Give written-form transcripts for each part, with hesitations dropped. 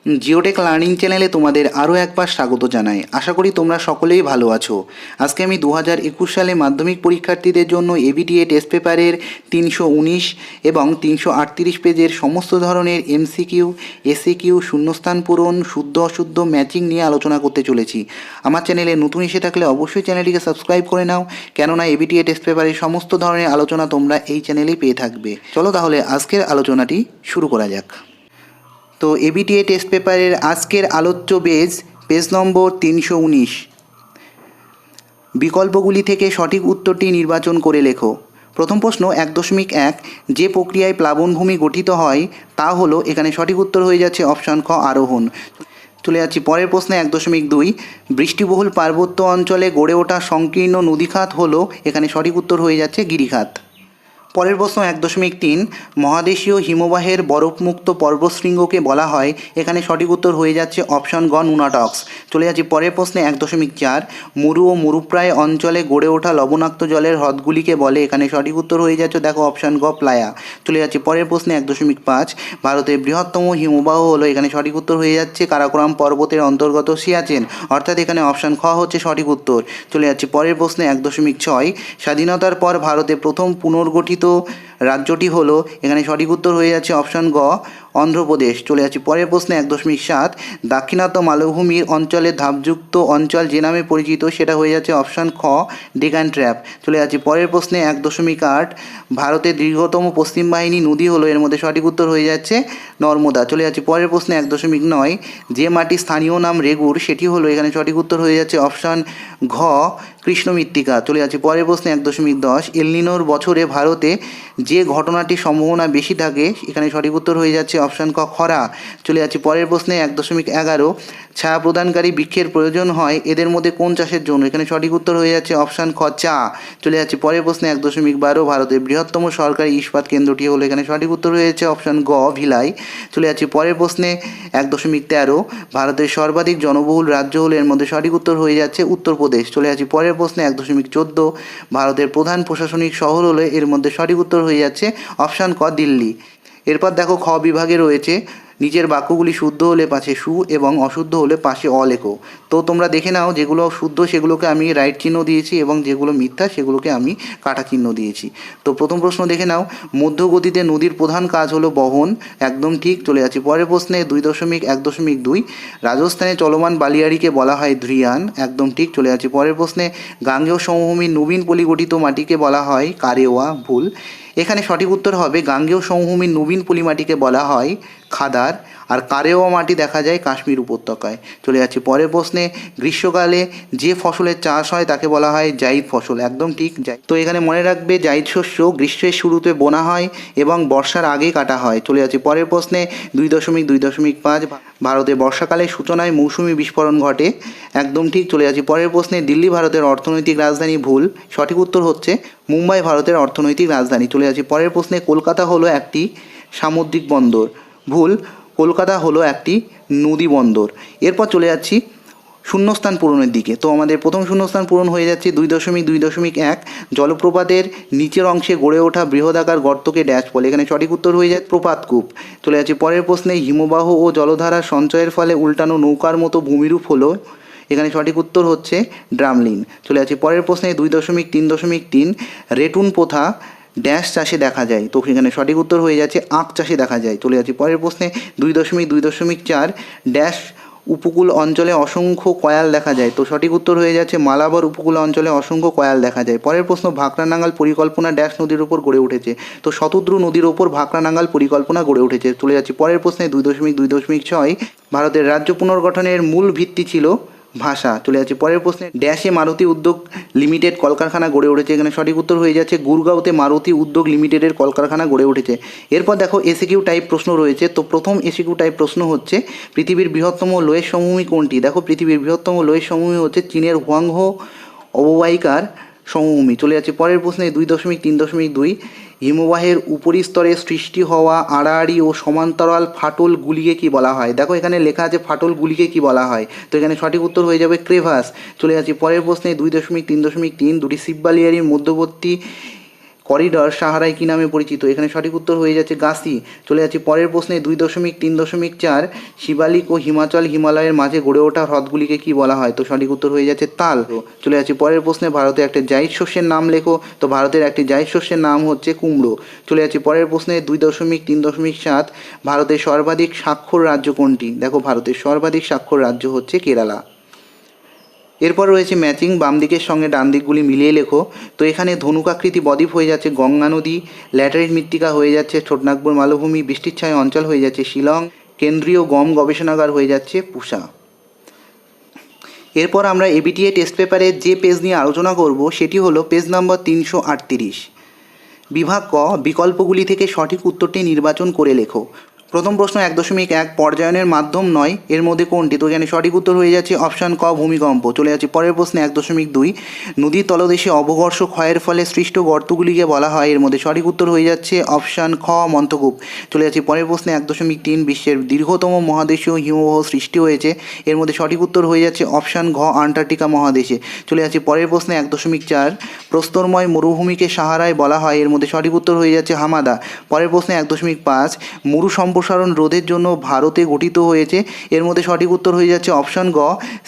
Geotech learning চ্যানেলে তোমাদের আরও একবার স্বাগত জানাই। আশা করি তোমরা সকলেই ভালো আছো। আজকে আমি 2021 সালে মাধ্যমিক পরীক্ষার্থীদের জন্য এবিটিএ টেস্ট পেপারের 319 এবং 338 পেজের সমস্ত ধরনের এমসিকিউ, এসিকিউ, শূন্যস্থান পূরণ, শুদ্ধ অশুদ্ধ ম্যাচিং নিয়ে আলোচনা করতে চলেছি। আমার চ্যানেলে নতুন এসে থাকলে অবশ্যই চ্যানেলটিকে সাবস্ক্রাইব করে নাও, কেননা এবিটিএ টেস্ট পেপারের সমস্ত ধরনের আলোচনা তোমরা এই চ্যানেলেই পেয়ে থাকবে। চলো তাহলে আজকের আলোচনাটি শুরু করা যাক। তো এবিটিএ টেস্ট পেপারের আজকের আলোচ্য পেজ নম্বর 319। বিকল্পগুলি থেকে সঠিক উত্তরটি নির্বাচন করে লেখো। প্রথম প্রশ্ন 1.1, যে প্রক্রিয়ায় প্লাবনভূমি গঠিত হয় তা হলো, এখানে সঠিক উত্তর হয়ে যাচ্ছে অপশান খ, আরোহণ। চলে যাচ্ছি পরের প্রশ্নে 1.2, বৃষ্টিবহুল পার্বত্য অঞ্চলে গড়ে ওঠা সংকীর্ণ নদীখাত হলো, এখানে সঠিক উত্তর হয়ে যাচ্ছে গিরিখাত। পরের প্রশ্ন 1.3, মহাদেশীয় হিমবাহের বরফমুক্ত পর্বতশৃঙ্গকে বলা হয়, এখানে সঠিক উত্তর হয়ে যাচ্ছে অপশান গ, নুনাটক্স। চলে যাচ্ছি পরের প্রশ্নে 1.4, মরু ও মরুপ্রায় অঞ্চলে গড়ে ওঠা লবণাক্ত জলের হ্রদগুলিকে বলে, এখানে সঠিক উত্তর হয়ে যাচ্ছে দেখো অপশান গ, প্লায়া। চলে যাচ্ছি পরের প্রশ্নে 1.5, ভারতের বৃহত্তম হিমবাহ হলো, এখানে সঠিক উত্তর হয়ে যাচ্ছে কারাকোরাম পর্বতের অন্তর্গত সিয়াচেন, অর্থাৎ এখানে অপশান খ হচ্ছে সঠিক উত্তর। চলে যাচ্ছি পরের প্রশ্নে 1.6, স্বাধীনতার পর ভারতে প্রথম পুনর্গঠিত রাজ্যটি হলো, এখানে সঠিক উত্তর হয়ে যাচ্ছে অপশান গ, অন্ধ্রপ্রদেশ। চলে যাচ্ছি পরের প্রশ্নে 1.7, দাক্ষিণাত্য মালভূমির অঞ্চলে ধাপযুক্ত অঞ্চল যে নামে পরিচিত, সেটা হয়ে যাচ্ছে অপশান খ, ডেকান ট্র্যাপ। চলে যাচ্ছি পরের প্রশ্নে 1.8, ভারতের দীর্ঘতম পশ্চিম বাহিনী নদী হলো, এর মধ্যে সঠিক উত্তর হয়ে যাচ্ছে নর্মদা। চলে যাচ্ছি পরের প্রশ্নে 1.9, যে মাটির স্থানীয় নাম রেগুর সেটি হলো, এখানে সঠিক উত্তর হয়ে যাচ্ছে অপশান ঘ, কৃষ্ণ মৃত্তিকা। চলে যাচ্ছি পরের প্রশ্নে 1.10, এলনিনোর বছরে ভারতে যে ঘটনাটির সম্ভাবনা বেশি থাকে, এখানে সঠিক উত্তর হয়ে যাচ্ছে অপশান ক, খরা। চলে যাচ্ছি পরের প্রশ্নে 1.11, ছায়া প্রদানকারী বৃক্ষের প্রয়োজন হয় এদের মধ্যে কোন চাষের জন্য, এখানে সঠিক উত্তর হয়ে যাচ্ছে অপশান খ, চা। চলে যাচ্ছি পরের প্রশ্নে 1.12, ভারতের বৃহত্তম সরকারি ইস্পাত কেন্দ্রটি হলো, এখানে সঠিক উত্তর হয়ে যাচ্ছে অপশান গ, ভিলাই। চলে যাচ্ছি পরের প্রশ্নে 1.13, ভারতের সর্বাধিক জনবহুল রাজ্য হলো, এর মধ্যে সঠিক উত্তর হয়ে যাচ্ছে উত্তরপ্রদেশ। চলে যাচ্ছি পরের প্রশ্নে 1.14, ভারতের প্রধান প্রশাসনিক শহর হলো, এর মধ্যে সঠিক উত্তর হয়ে যাচ্ছে অপশান ক, দিল্লি। এরপর দেখো খ বিভাগে রয়েছে, নিচের বাক্যগুলি শুদ্ধ হলে পাশে সু এবং অশুদ্ধ হলে পাশে অ লেখো। তো তোমরা দেখে নাও, যেগুলো শুদ্ধ সেগুলোকে আমি রাইট চিহ্ন দিয়েছি এবং যেগুলো মিথ্যা সেগুলোকে আমি কাটা চিহ্ন দিয়েছি। তো প্রথম প্রশ্ন দেখে নাও, মধ্যগতিতে নদীর প্রধান কাজ হলো বহন, একদম ঠিক। চলে যাচ্ছি পরের প্রশ্নে 2.1.2, রাজস্থানে চলমান বালিয়াড়িকে বলা হয় ধৃয়ান, একদম ঠিক। চলে যাচ্ছি পরের প্রশ্নে, গাঙ্গেয় সমভূমির নবীন পলিগঠিত মাটিকে বলা হয় কারেওয়া, ভুল। এখানে সঠিক উত্তর হবে গাঙ্গেয় সমভূমির নবীন পলিমাটিকে বলা হয় খাদার, আর কারেওয়া মাটি দেখা যায় কাশ্মীর উপত্যকায়। চলে যাচ্ছি পরের প্রশ্নে, গ্রীষ্মকালে যে ফসলের চাষ হয় তাকে বলা হয় জাইদ ফসল, একদম ঠিক। তো এখানে মনে রাখবে, জাইদ শস্য গ্রীষ্মের শুরুতে বোনা হয় এবং বর্ষার আগে কাটা হয়। চলে যাচ্ছি পরের প্রশ্নে 2.2.5, ভারতে বর্ষাকালের সূচনায় মৌসুমি বিস্ফোরণ ঘটে, একদম ঠিক। চলে যাচ্ছি পরের প্রশ্নে, দিল্লি ভারতের অর্থনৈতিক রাজধানী, ভুল। সঠিক উত্তর হচ্ছে মুম্বাই ভারতের অর্থনৈতিক রাজধানী। চলে যাচ্ছি পরের প্রশ্নে, কলকাতা হলো একটি সামুদ্রিক বন্দর, ভুল। কলকাতা হলো একটি নদী বন্দর। এরপর চলে যাচ্ছি শূন্যস্থান পূরণের দিকে। তো আমাদের প্রথম শূন্যস্থান পূরণ হয়ে যাচ্ছে 2.2.1, জলপ্রপাতের নিচের অংশে গড়ে ওঠা বৃহদাকার গর্তকে ড্যাশ বলে, এখানে সঠিক উত্তর হয়ে যায় প্রপাতকূপ। চলে যাচ্ছি পরের প্রশ্নে, হিমবাহ ও জলধারার সঞ্চয়ের ফলে উল্টানো নৌকার মতো ভূমিরূপ হলো, এখানে সঠিক উত্তর হচ্ছে ড্রামলিন। চলে যাচ্ছি পরের প্রশ্নে 2.3.3, রেটুন প্রথা ড্যাশ চাষে দেখা যায়, তো এখানে সঠিক উত্তর হয়ে যাচ্ছে আখ চাষে দেখা যায়। চলে যাচ্ছি পরের প্রশ্নে 2.2.4, ড্যাশ উপকূল অঞ্চলে অসংখ্য কয়াল দেখা যায়, তো সঠিক উত্তর হয়ে যাচ্ছে মালাবার উপকূল অঞ্চলে অসংখ্য কয়াল দেখা যায়। পরের প্রশ্ন, ভাকরানাঙ্গাল পরিকল্পনা ড্যাশ নদীর ওপর গড়ে উঠেছে, তো শতদ্রু নদীর ওপর ভাকরানাঙ্গাল পরিকল্পনা গড়ে উঠেছে। চলে যাচ্ছি পরের প্রশ্নে 2.2.6, ভারতের রাজ্য পুনর্গঠনের মূল ভিত্তি ছিল ভাষা। চলে যাচ্ছে পরের প্রশ্নে, ড্যাশে মারুতি উদ্যোগ লিমিটেড কলকারখানা গড়ে উঠেছে, এখানে সঠিক উত্তর হয়ে যাচ্ছে গুরগাঁওতে মারুতি উদ্যোগ লিমিটেডের কলকারখানা গড়ে উঠেছে। এরপর দেখো এসিকিউ টাইপ প্রশ্ন রয়েছে। তো প্রথম এসিকিউ টাইপ প্রশ্ন হচ্ছে, পৃথিবীর বৃহত্তম লোয়ের সমভূমি কোনটি? দেখো পৃথিবীর বৃহত্তম লোয়ের সমভূমি হচ্ছে চীনের হুয়াংহো অববাহিকার সমভূমি। চলে যাচ্ছে পরের প্রশ্নে 2.3.2, হিমবাহের উপরিস্তরে সৃষ্টি হওয়া আড়াআড়ি ও সমান্তরাল ফাটলগুলিকে কি বলা হয়? দেখো এখানে লেখা আছে ফাটলগুলিকে কি বলা হয়, তো এখানে সঠিক উত্তর হয়ে যাবে ক্রেভাস। চলে যাচ্ছি পরের প্রশ্নে 2.3.3, দুটি শিববালিয়ারির মধ্যবর্তী করিডর সাহারায় কী নামে পরিচিত? এখানে সঠিক উত্তর হয়ে যাচ্ছে গাসি। চলে যাচ্ছি পরের প্রশ্নে 2.3.4 শিবালিক ও হিমালয়ের মাঝে গড়ে ওঠা হ্রদগুলিকে কি বলা হয়? তো সঠিক উত্তর হয়ে যাচ্ছে তাল। চলে যাচ্ছি পরের প্রশ্নে ভারতে একটা জায়িদ শস্যের নাম লেখো। তো ভারতের একটি জায়িদ শস্যের নাম হচ্ছে কুমড়ো। চলে যাচ্ছি পরের প্রশ্নে 2.3.7 ভারতের সর্বাধিক স্বাক্ষর রাজ্য কোনটি? দেখো ভারতের সর্বাধিক স্বাক্ষর রাজ্য হচ্ছে কেরালা। এরপর রয়েছে ম্যাচিং, বাম দিকের সঙ্গে ডান দিকগুলি মিলিয়ে লেখো। তো এখানে ধনুকাকৃতি বদ্বীপ হয়ে যাচ্ছে গঙ্গা নদী, ল্যাটারাইট মৃত্তিকা হয়ে যাচ্ছে ছোটনাগপুর মালভূমি, বৃষ্টির ছায়া অঞ্চল হয়ে যাচ্ছে শিলং, কেন্দ্রীয় গম গবেষণাগার হয়ে যাচ্ছে পুসা। এরপর আমরা এবিটিএ টেস্ট পেপারে যে পেজ নিয়ে আলোচনা করব সেটি হলো পেজ নম্বর 338। বিভাগ ক, বিকল্পগুলি থেকে সঠিক উত্তরটি নির্বাচন করে লেখো। প্রথম প্রশ্ন 1.1 পর্যায়নের মাধ্যম নয় এর মধ্যে কোনটি? তো এখানে সঠিক উত্তর হয়ে যাচ্ছে অপশান ক ভূমিকম্প। চলে যাচ্ছে পরের প্রশ্নে 1.2 নদীর তলদেশে অবঘর্ষ ক্ষয়ের ফলে সৃষ্ট গর্তগুলিকে বলা হয়। এর মধ্যে সঠিক উত্তর হয়ে যাচ্ছে অপশান খ মন্তকূপ। চলে যাচ্ছে পরের প্রশ্নে 1.3 বিশ্বের দীর্ঘতম মহাদেশীয় হিমবাহ সৃষ্টি হয়েছে। এর মধ্যে সঠিক উত্তর হয়ে যাচ্ছে অপশান ঘ আন্টার্কটিকা মহাদেশে। চলে যাচ্ছে পরের প্রশ্নে 1.4 প্রস্তরময় মরুভূমিকে সাহারায় বলা হয়। এর মধ্যে সঠিক উত্তর হয়ে যাচ্ছে হামাদা। পরের প্রশ্নে 1.5 মরু সম্প্রসারণ রোধের জন্য ভারতে গঠিত হয়েছে। এর মধ্যে সঠিক উত্তর হয়ে যাচ্ছে অপশান গ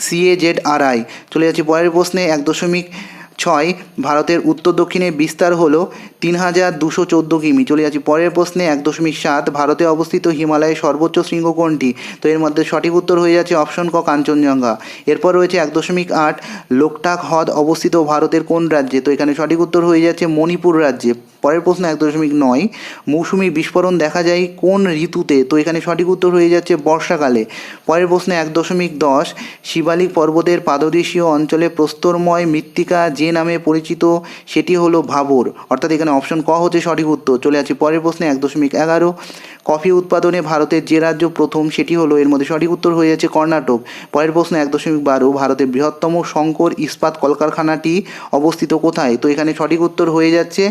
CAZRI। চলে যাচ্ছে পরের প্রশ্নে 1.6 ভারতের উত্তর দক্ষিণে বিস্তার হলো 3214 কিমি। চলে যাচ্ছি পরের প্রশ্নে 1.7 ভারতে অবস্থিত হিমালয়ের সর্বোচ্চ শৃঙ্গ কোনটি? তো এর মধ্যে সঠিক উত্তর হয়ে যাচ্ছে অপশন ক কাঞ্চনজঙ্ঘা। এরপর রয়েছে 1.8 লোকটাক হ্রদ অবস্থিত ভারতের কোন রাজ্যে? তো এখানে সঠিক উত্তর হয়ে যাচ্ছে মণিপুর রাজ্যে। পরের প্রশ্ন 1.9 মৌসুমি বিস্ফোরণ দেখা যায় কোন ঋতুতে? তো এখানে সঠিক উত্তর হয়ে যাচ্ছে বর্ষাকালে। পরের প্রশ্নে 1.10 শিবালিক পর্বতের পাদদেশীয় অঞ্চলে প্রস্তরময় মৃত্তিকা যে নামে পরিচিত সেটি হলো ভাবর, অর্থাৎ এখানে অপশন ক হচ্ছে সঠিক উত্তর। চলে যাচ্ছে পরের প্রশ্নে 1.11 কফি উৎপাদনে ভারতের যে রাজ্য প্রথম সেটি হলো, এর মধ্যে সঠিক উত্তর হয়ে যাচ্ছে কর্ণাটক। পরের প্রশ্ন 1.12 ভারতের বৃহত্তম শঙ্কর ইস্পাত কলকারখানাটি অবস্থিত কোথায়? তো এখানে সঠিক উত্তর হয়ে যাচ্ছে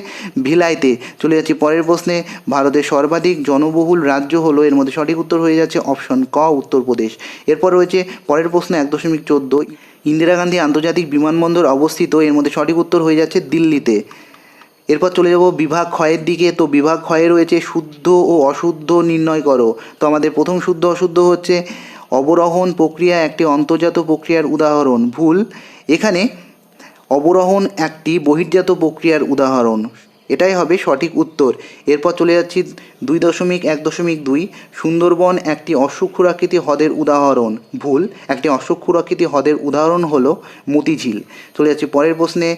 ভিলাইতে। চলে যাচ্ছি পরের প্রশ্নে ভারতের সর্বাধিক জনবহুল রাজ্য হলো, এর মধ্যে সঠিক উত্তর হয়ে যাচ্ছে অপশন ক উত্তরপ্রদেশ। এরপর রয়েছে পরের প্রশ্ন 1.14 ইন্দিরা গান্ধী আন্তর্জাতিক বিমানবন্দর অবস্থিত, এর মধ্যে সঠিক উত্তর হয়ে যাচ্ছে দিল্লিতে। এরপর চলে যাব বিভাগ ক্ষয়ের দিকে। তো বিভাগ ক্ষয়ে রয়েছে শুদ্ধ ও অশুদ্ধ নির্ণয় করো। তো আমাদের প্রথম শুদ্ধ অশুদ্ধ হচ্ছে অবরোহণ প্রক্রিয়া একটি অন্তর্জাত প্রক্রিয়ার উদাহরণ, ভুল। এখানে অবরোহণ একটি বহির্জাত প্রক্রিয়ার উদাহরণ, এটাই হবে সঠিক উত্তর। এরপর চলে যাচ্ছি 2.1.2 সুন্দরবন একটি অশ্বক্ষুরাকৃতি হ্রদের উদাহরণ, ভুল। একটি অশ্বক্ষুরাকৃতি হ্রদের উদাহরণ হলো মতিঝিল। চলে যাচ্ছি পরের প্রশ্নে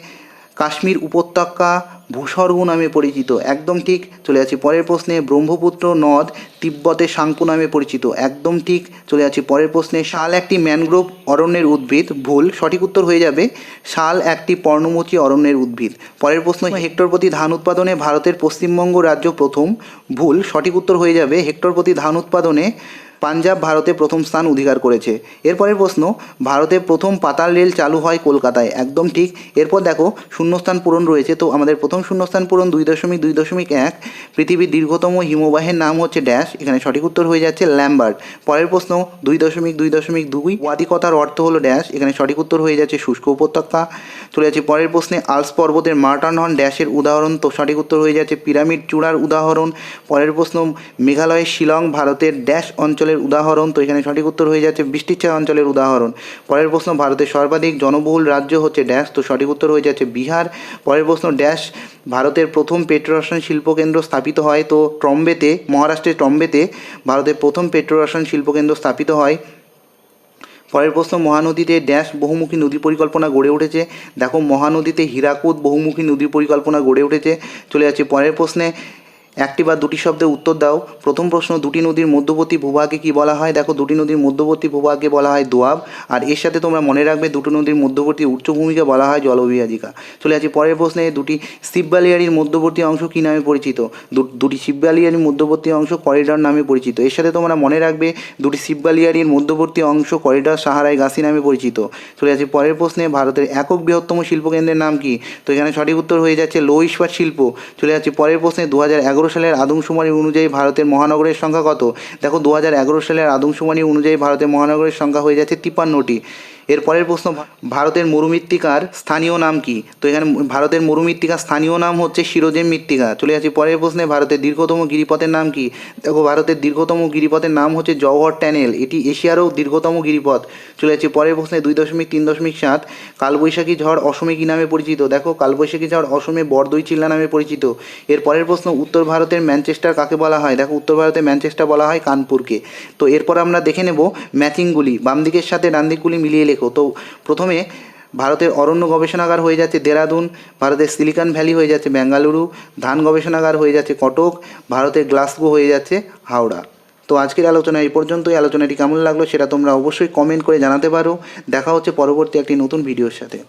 কাশ্মীর উপত্যকা ভূস্বর্গ নামে পরিচিত, একদম ঠিক। চলে যাচ্ছি পরের প্রশ্নে ব্রহ্মপুত্র নদ তিব্বতের সাংপো নামে পরিচিত, একদম ঠিক। চলে যাচ্ছি পরের প্রশ্নে শাল একটি ম্যানগ্রোভ অরণ্যের উদ্ভিদ, ভুল। সঠিক উত্তর হয়ে যাবে শাল একটি পর্ণমোচী অরণ্যের উদ্ভিদ। পরের প্রশ্ন হেক্টর প্রতি ধান উৎপাদনে ভারতের পশ্চিমবঙ্গ রাজ্য প্রথম, ভুল। সঠিক উত্তর হয়ে যাবে হেক্টর প্রতি ধান উৎপাদনে পাঞ্জাব ভারতে প্রথম স্থান অধিকার করেছে। এরপরের প্রশ্ন ভারতের প্রথম পাতাল রেল চালু হয় কলকাতায়, একদম ঠিক। এরপর দেখো শূন্যস্থান পূরণ রয়েছে। তো আমাদের প্রথম শূন্যস্থান পূরণ 2.2.1 পৃথিবীর দীর্ঘতম হিমবাহের নাম হচ্ছে ড্যাশ, এখানে সঠিক উত্তর হয়ে যাচ্ছে ল্যাম্বার্ট। পরের প্রশ্ন 2.2.2 ওয়াদি কথার অর্থ হলো ড্যাশ, এখানে সঠিক উত্তর হয়ে যাচ্ছে শুষ্ক উপত্যকা। চলে যাচ্ছে পরের প্রশ্নে আলস পর্বতের মার্টার্ন হর্ন ড্যাশের উদাহরণ, তো সঠিক উত্তর হয়ে যাচ্ছে পিরামিড চূড়ার উদাহরণ। পরের প্রশ্ন মেঘালয়ের শিলং ভারতের ড্যাশ অঞ্চলের উদাহরণ, তো এখানে সঠিক উত্তর হয়ে যাচ্ছে বৃষ্টির ছায়া অঞ্চলের উদাহরণ। পরের প্রশ্ন ভারতের সর্বাধিক জনবহুল রাজ্য হচ্ছে ড্যাশ, তো সঠিক উত্তর হয়ে যাচ্ছে বিহার। পরের প্রশ্ন ড্যাশ ভারতের প্রথম পেট্রোরসায়ন শিল্পকেন্দ্র স্থাপিত হয়? তো ট্রম্বেতে, মহারাষ্ট্রের ট্রম্বেতে ভারতের প্রথম পেট্রোরসায়ন শিল্পকেন্দ্র স্থাপিত হয়। পরের প্রশ্ন মহানদীতে ড্যাশ বহুমুখী নদী পরিকল্পনা গড়ে উঠেছে? দেখো মহানদীতে হীরাকুদ বহুমুখী নদী পরিকল্পনা গড়ে উঠেছে। চলে যাচ্ছে পরের প্রশ্নে একটি বা দুটি শব্দে উত্তর দাও। প্রথম প্রশ্ন দুটি নদীর মধ্যবর্তী ভূভাগকে কী বলা হয়? দেখো দুটি নদীর মধ্যবর্তী ভূভাগকে বলা হয় দোয়াব, আর এর সাথে তোমরা মনে রাখবে দুটো নদীর মধ্যবর্তী উচ্চভূমিকে বলা হয় জলবিভাজিকা। চলে যাচ্ছি পরের প্রশ্নে দুটি শিববালিয়ারির মধ্যবর্তী অংশ কী নামে পরিচিত? দুটি শিববালিয়ারির মধ্যবর্তী অংশ করিডর নামে পরিচিত। এর সাথে তোমরা মনে রাখবে দুটি শিববালিয়ারির মধ্যবর্তী অংশ করিডর সাহারায় গাছি নামে পরিচিত। চলে যাচ্ছি পরের প্রশ্নে ভারতের একক বৃহত্তম শিল্পকেন্দ্রের নাম কি? তো এখানে সঠিক উত্তর হয়ে যাচ্ছে লৌহ ইস্পাত শিল্প। চলে যাচ্ছি পরের প্রশ্নে 2011 সালের আদমশুমারি অনুযায়ী ভারতের মহানগরের সংখ্যা কত? দেখো 2011 সালের আদমশুমারি অনুযায়ী ভারতের মহানগরের সংখ্যা হয়ে যাচ্ছে 53টি। এর পরের প্রশ্ন, ভারতের মরুমৃত্তিকার স্থানীয় নাম কি? তো এখানে ভারতের মরুমৃত্তিকার স্থানীয় নাম হচ্ছে শিরোজেম মৃত্তিকা। চলে যাচ্ছি পরের প্রশ্নে, ভারতের দীর্ঘতম গিরিপথের নাম কি? দেখো ভারতের দীর্ঘতম গিরিপথের নাম হচ্ছে জওহর টানেল, এটি এশিয়ারও দীর্ঘতম গিরিপথ। চলে যাচ্ছি পরের প্রশ্নে 2.3.7, কালবৈশাখী ঝড় অসমে কী নামে পরিচিত? দেখো কালবৈশাখী ঝড় অসমে বরদই চিল্লা নামে পরিচিত। এর পরের প্রশ্ন, উত্তর ভারতের ম্যানচেস্টার কাকে বলা হয়? দেখো উত্তর ভারতের ম্যানচেস্টার বলা হয় কানপুরকে। তো এরপর আমরা দেখে নেব ম্যাচিংগুলি, বাম দিকের সাথে ডান দিকগুলি মিলিয়ে লেখো। তো প্রথমে ভারতের অরণ্য গবেষণাগার হয়ে যাচ্ছে দেরাদুন, ভারতের সিলিকন ভ্যালি হয়ে যাচ্ছে বেঙ্গালুরু, ধান গবেষণাগার হয়ে যাচ্ছে কটক, ভারতের গ্লাসগো হয়ে যাচ্ছে হাওড়া। তো আজকের আলোচনা এই পর্যন্তই। আলোচনাটি কেমন লাগলো সেটা তোমরা অবশ্যই কমেন্ট করে জানাতে পারো। দেখা হচ্ছে পরবর্তী একটি নতুন ভিডিওর সাথে।